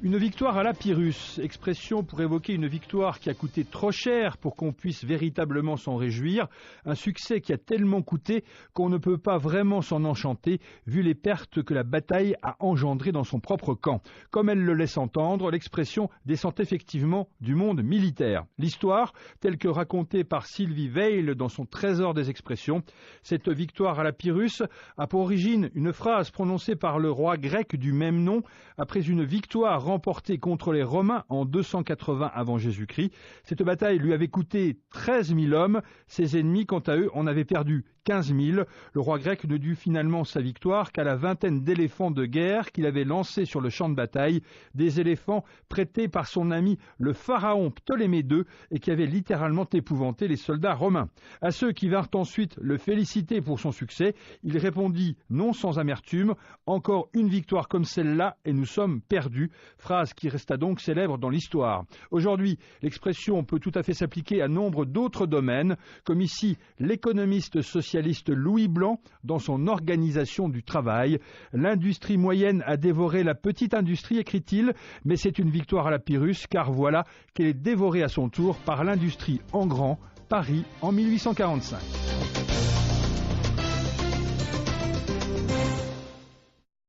Une victoire à la Pyrrhus, expression pour évoquer une victoire qui a coûté trop cher pour qu'on puisse véritablement s'en réjouir, un succès qui a tellement coûté qu'on ne peut pas vraiment s'en enchanter vu les pertes que la bataille a engendrées dans son propre camp. Comme elle le laisse entendre, l'expression descend effectivement du monde militaire. L'histoire, telle que racontée par Sylvie Veil dans son Trésor des expressions, cette victoire à la Pyrrhus a pour origine une phrase prononcée par le roi grec du même nom après une victoire remporté contre les Romains en 280 avant Jésus-Christ. Cette bataille lui avait coûté 13 000 hommes. Ses ennemis, quant à eux, en avaient perdu 15 000. Le roi grec ne dut finalement sa victoire qu'à la vingtaine d'éléphants de guerre qu'il avait lancés sur le champ de bataille, des éléphants prêtés par son ami le pharaon Ptolémée II et qui avaient littéralement épouvanté les soldats romains. À ceux qui vinrent ensuite le féliciter pour son succès, il répondit non sans amertume « Encore une victoire comme celle-là et nous sommes perdus », phrase qui resta donc célèbre dans l'histoire. Aujourd'hui, l'expression peut tout à fait s'appliquer à nombre d'autres domaines, comme ici l'économiste socialiste Louis Blanc dans son Organisation du travail. L'industrie moyenne a dévoré la petite industrie, écrit-il, mais c'est une victoire à la Pyrrhus, car voilà qu'elle est dévorée à son tour par l'industrie en grand, Paris en 1845.